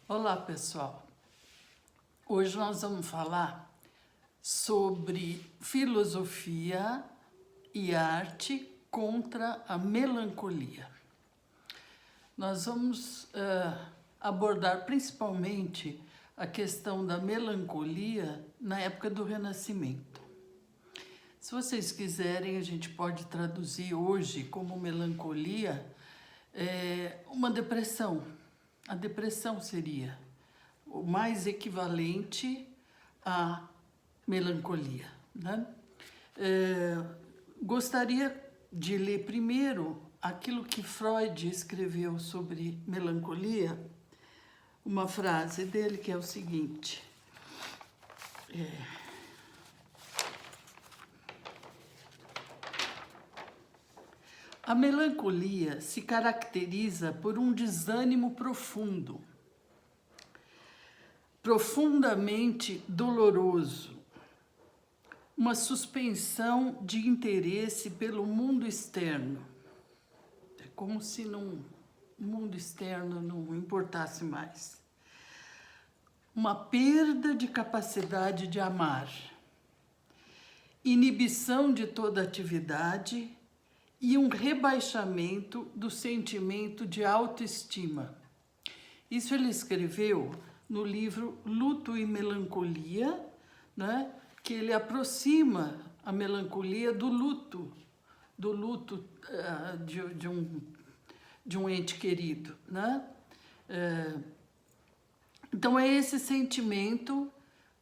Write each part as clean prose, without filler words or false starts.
Olá, pessoal. Hoje nós vamos falar sobre filosofia e arte contra a melancolia. Nós vamos abordar principalmente a questão da melancolia na época do Renascimento. Se vocês quiserem, a gente pode traduzir hoje como melancolia uma depressão. A depressão seria o mais equivalente à melancolia, né? Gostaria de ler primeiro aquilo que Freud escreveu sobre melancolia, uma frase dele que é o seguinte: a melancolia se caracteriza por um desânimo profundo, profundamente doloroso, uma suspensão de interesse pelo mundo externo. É como se o mundo externo não importasse mais. Uma perda de capacidade de amar, inibição de toda atividade e um rebaixamento do sentimento de autoestima. Isso ele escreveu no livro Luto e Melancolia, né? Que ele aproxima a melancolia do luto de um ente querido, né? Então é esse sentimento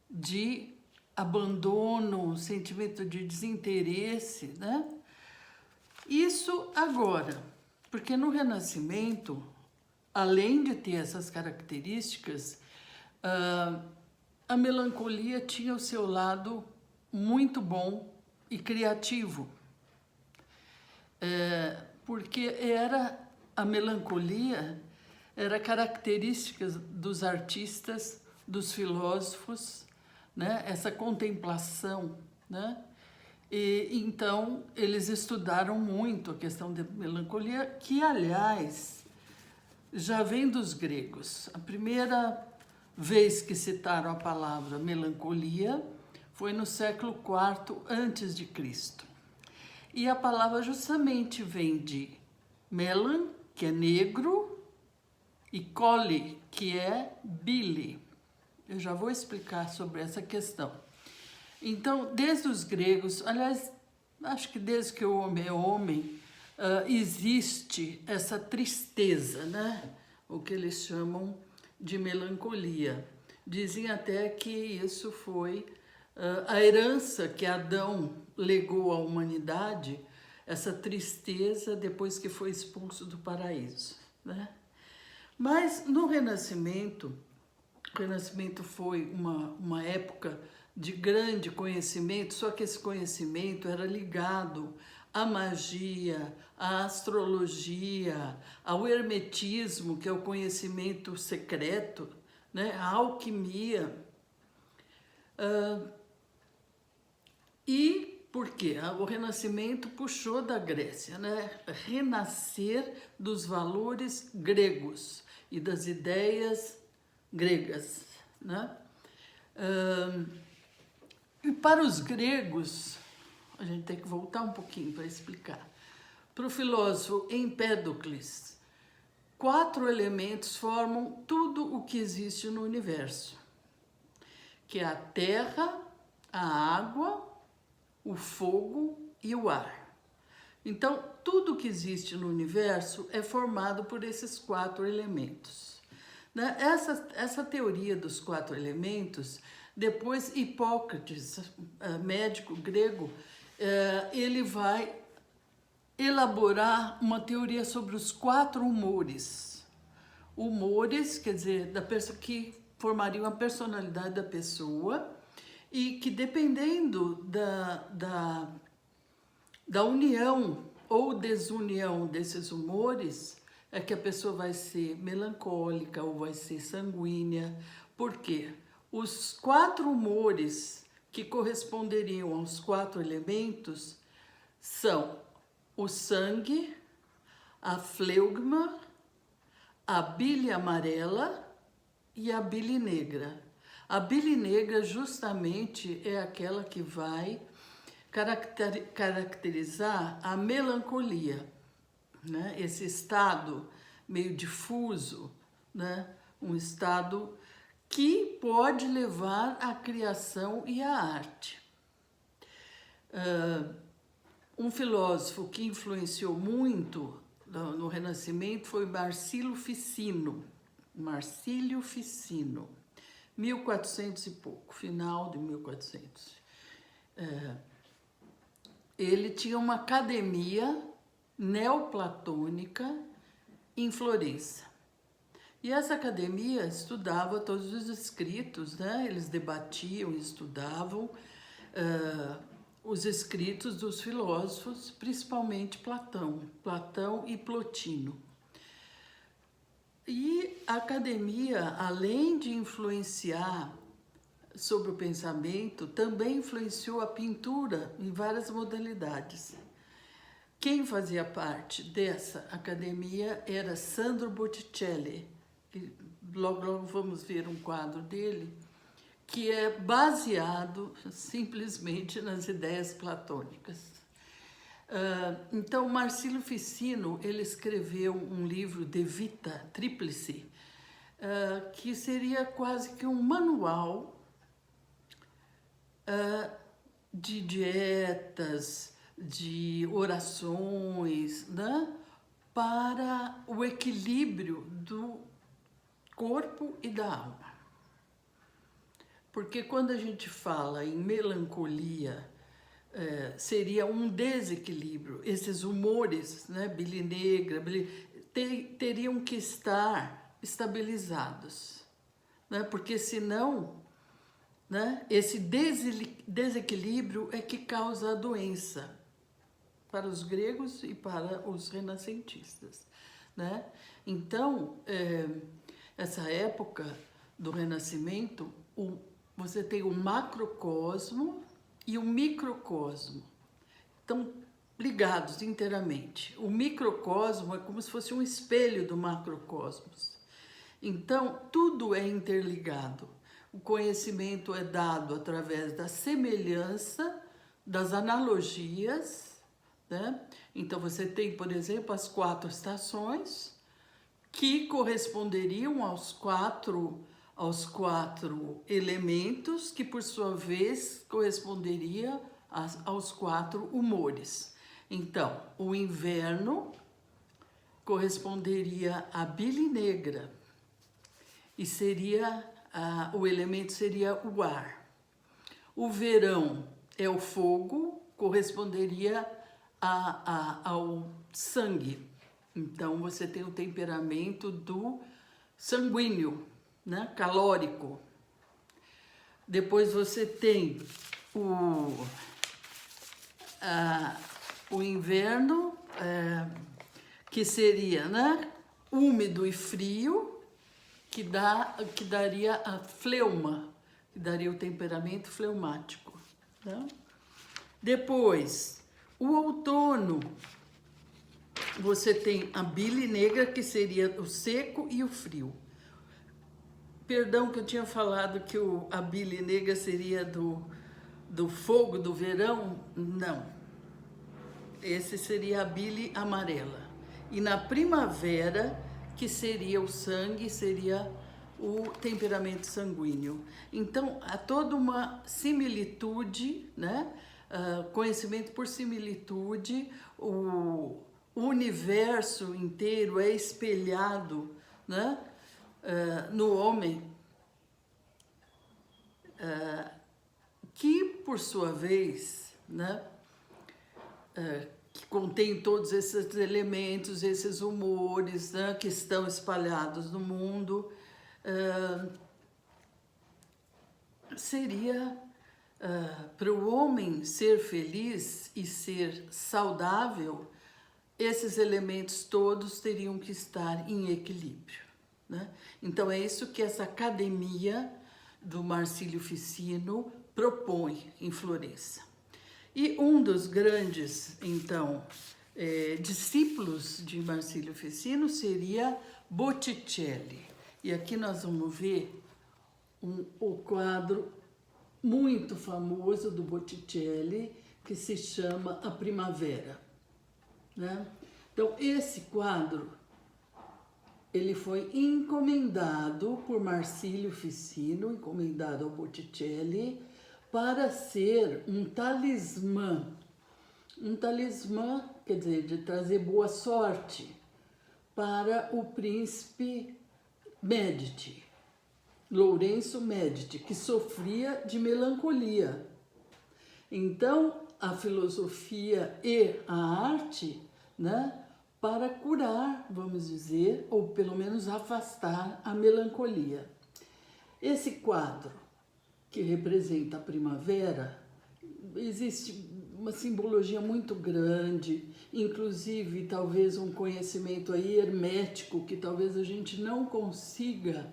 de abandono, sentimento de desinteresse, né? Isso agora, porque no Renascimento, além de ter essas características, a melancolia tinha o seu lado muito bom e criativo, porque a melancolia era característica dos artistas, dos filósofos, né? Essa contemplação, né? E então eles estudaram muito a questão da melancolia, que aliás já vem dos gregos. A primeira vez que citaram a palavra melancolia foi no século IV antes de Cristo. E a palavra justamente vem de melan, que é negro, e coli, que é bile. Eu já vou explicar sobre essa questão. Então, desde os gregos, aliás, acho que desde que o homem é homem, existe essa tristeza, né? O que eles chamam de melancolia. Dizem até que isso foi a herança que Adão legou à humanidade, essa tristeza depois que foi expulso do paraíso, né? Mas no Renascimento, o Renascimento foi uma época de grande conhecimento, só que esse conhecimento era ligado à magia, à astrologia, ao hermetismo, que é o conhecimento secreto, né? A alquimia. E por quê? O Renascimento puxou da Grécia, né? Renascer dos valores gregos e das ideias gregas, né? E para os gregos, a gente tem que voltar um pouquinho para explicar. Para o filósofo Empédocles, 4 elementos formam tudo o que existe no universo, que é a terra, a água, o fogo e o ar. Então, tudo que existe no universo é formado por esses 4 elementos. Né? Essa teoria dos 4 elementos, depois Hipócrates, médico grego, ele vai elaborar uma teoria sobre os 4 humores. Humores, quer dizer, da pessoa que formariam a personalidade da pessoa e que, dependendo da união ou desunião desses humores, é que a pessoa vai ser melancólica ou vai ser sanguínea. Por quê? Os 4 humores que corresponderiam aos 4 elementos são o sangue, a fleugma, a bile amarela, e a bile negra. A bile negra justamente é aquela que vai caracterizar a melancolia, né? Esse estado meio difuso, né? Um estado que pode levar à criação e à arte. Um filósofo que influenciou muito no Renascimento foi Marcílio Ficino. Marcílio Ficino, 1400 e pouco, final de 1400. Ele tinha uma academia neoplatônica em Florença. E essa academia estudava todos os escritos, né? Eles debatiam, estudavam os escritos dos filósofos, principalmente Platão e Plotino. E a academia, além de influenciar sobre o pensamento, também influenciou a pintura em várias modalidades. Quem fazia parte dessa academia era Sandro Botticelli, que logo vamos ver um quadro dele, que é baseado simplesmente nas ideias platônicas. Então, Marcílio Ficino, ele escreveu um livro De Vita Triplice, que seria quase que um manual de dietas, de orações, né? Para o equilíbrio do corpo e da alma. Porque quando a gente fala em melancolia, seria um desequilíbrio. Esses humores, né, bile negra, teriam que estar estabilizados, né? Porque senão, né, esse desequilíbrio é que causa a doença para os gregos e para os renascentistas, né? Então, essa época do Renascimento, você tem o macrocosmo e o microcosmo. Estão ligados inteiramente. O microcosmo é como se fosse um espelho do macrocosmos. Então, tudo é interligado. O conhecimento é dado através da semelhança, das analogias, né? Então, você tem, por exemplo, as 4 estações, que corresponderiam aos quatro elementos, que por sua vez corresponderia aos 4 humores. Então, o inverno corresponderia à bile negra e o elemento seria o ar. O verão é o fogo, corresponderia ao sangue. Então, você tem o temperamento do sanguíneo, né? Calórico. Depois você tem o inverno, que seria, né, úmido e frio, que daria a fleuma, que daria o temperamento fleumático. Né? Depois, o outono, você tem a bile negra, que seria o seco e o frio. Perdão que eu tinha falado que a bile negra seria do fogo do verão. Não. Esse seria a bile amarela. E na primavera, que seria o sangue, seria o temperamento sanguíneo. Então, há toda uma similitude, né? Conhecimento por similitude, o universo inteiro é espelhado, né? No homem, que por sua vez, né, que contém todos esses elementos, esses humores, né, que estão espalhados no mundo, seria para o homem ser feliz e ser saudável, esses elementos todos teriam que estar em equilíbrio. Né? Então, é isso que essa academia do Marcílio Ficino propõe em Florença. E um dos grandes, então, discípulos de Marcílio Ficino seria Botticelli. E aqui nós vamos ver o quadro muito famoso do Botticelli, que se chama A Primavera, né? Então, esse quadro, ele foi encomendado por Marsilio Ficino, encomendado ao Botticelli, para ser um talismã. Um talismã, quer dizer, de trazer boa sorte para o príncipe Medici, Lourenço Medici, que sofria de melancolia. Então, a filosofia e a arte, né, para curar, vamos dizer, ou pelo menos afastar a melancolia. Esse quadro, que representa a primavera, existe uma simbologia muito grande, inclusive talvez um conhecimento aí hermético, que talvez a gente não consiga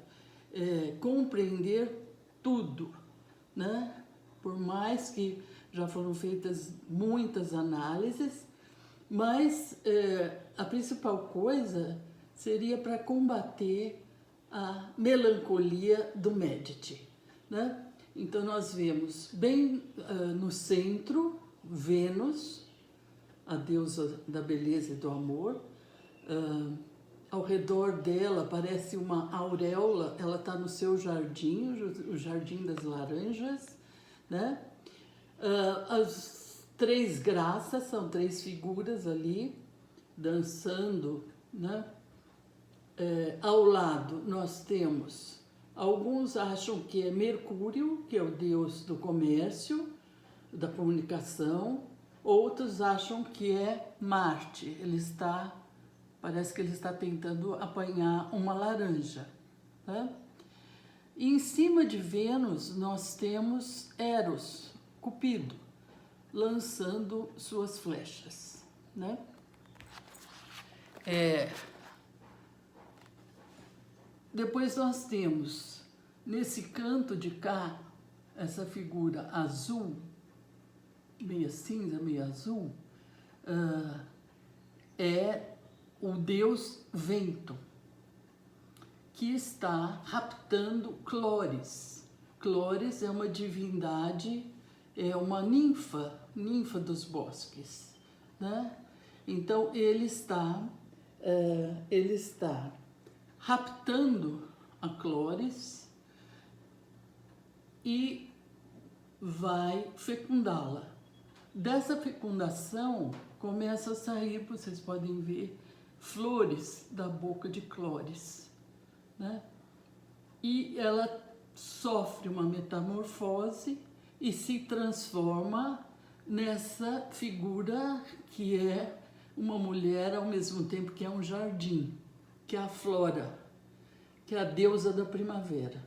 compreender tudo, né? Por mais que já foram feitas muitas análises, mas a principal coisa seria para combater a melancolia do Medici, né? Então nós vemos bem no centro Vênus, a deusa da beleza e do amor. Ao redor dela parece uma auréola, ela está no seu jardim, o Jardim das Laranjas, né? As três graças, são três figuras ali, dançando, né? Ao lado nós temos, alguns acham que é Mercúrio, que é o deus do comércio, da comunicação, outros acham que é Marte, parece que ele está tentando apanhar uma laranja, né? E em cima de Vênus nós temos Eros, Cupido, lançando suas flechas, né? Depois nós temos, nesse canto de cá, essa figura azul, meia cinza, meia azul, é o deus vento, que está raptando Clóris. Clóris é uma divindade, é uma ninfa dos bosques, né? Então ele está raptando a Clóris e vai fecundá-la. Dessa fecundação começa a sair, vocês podem ver, flores da boca de Clóris, né? E ela sofre uma metamorfose e se transforma nessa figura que é uma mulher ao mesmo tempo que é um jardim, que é a Flora, que é a deusa da primavera,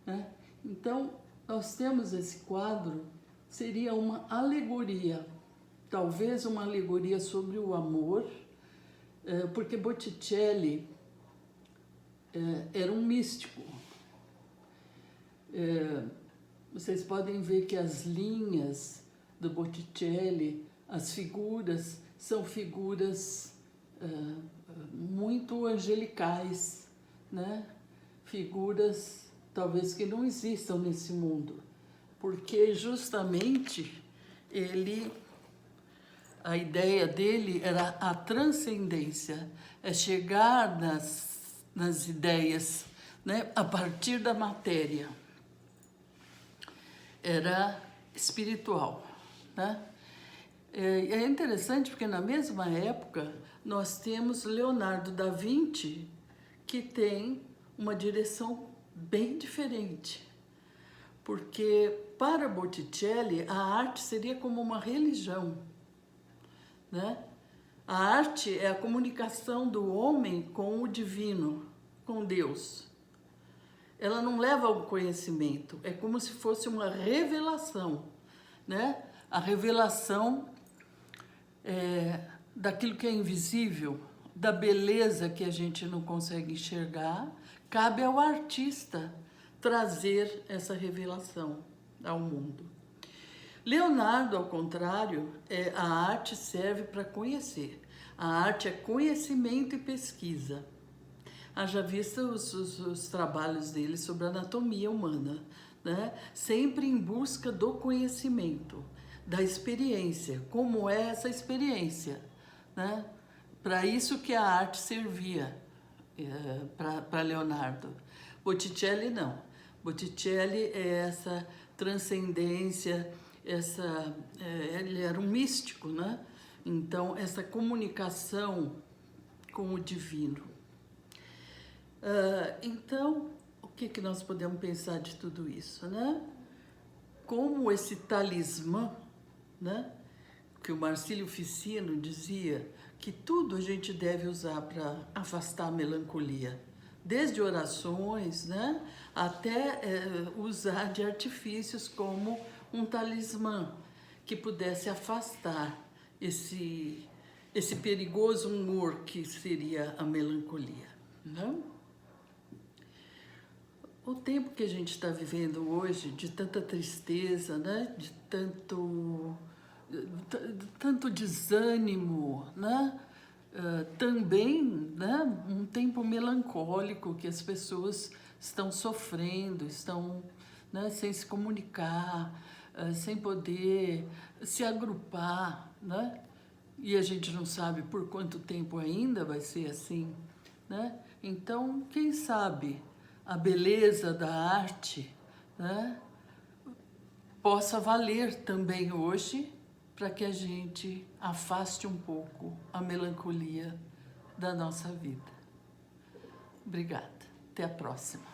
né? Então, nós temos esse quadro, seria uma alegoria, talvez uma alegoria sobre o amor, porque Botticelli era um místico. Vocês podem ver que as linhas do Botticelli, as figuras, são figuras muito angelicais, né? Figuras talvez que não existam nesse mundo, porque justamente a ideia dele era a transcendência, é chegar nas ideias, né, a partir da matéria. Era espiritual, né? É interessante porque na mesma época nós temos Leonardo da Vinci, que tem uma direção bem diferente, porque para Botticelli a arte seria como uma religião, né? A arte é a comunicação do homem com o divino, com Deus. Ela não leva ao conhecimento, é como se fosse uma revelação, né? A revelação daquilo que é invisível, da beleza que a gente não consegue enxergar, cabe ao artista trazer essa revelação ao mundo. Leonardo, ao contrário, a arte serve para conhecer. A arte é conhecimento e pesquisa. haja vista os trabalhos dele sobre a anatomia humana, né? Sempre em busca do conhecimento, da experiência, como é essa experiência, né? Para isso que a arte servia para Leonardo. Botticelli não. Botticelli é essa transcendência, ele era um místico, né? Então, essa comunicação com o divino. Então, o que nós podemos pensar de tudo isso, né? Como esse talismã, né? Que o Marcílio Ficino dizia que tudo a gente deve usar para afastar a melancolia, desde orações, né? Até usar de artifícios como um talismã que pudesse afastar esse perigoso humor que seria a melancolia, não? O tempo que a gente está vivendo hoje, de tanta tristeza, né? De tanto desânimo, né? Também, né? Um tempo melancólico que as pessoas estão sofrendo, estão, né? Sem se comunicar, sem poder se agrupar, né? E a gente não sabe por quanto tempo ainda vai ser assim, né? Então, quem sabe a beleza da arte, né, possa valer também hoje para que a gente afaste um pouco a melancolia da nossa vida. Obrigada. Até a próxima.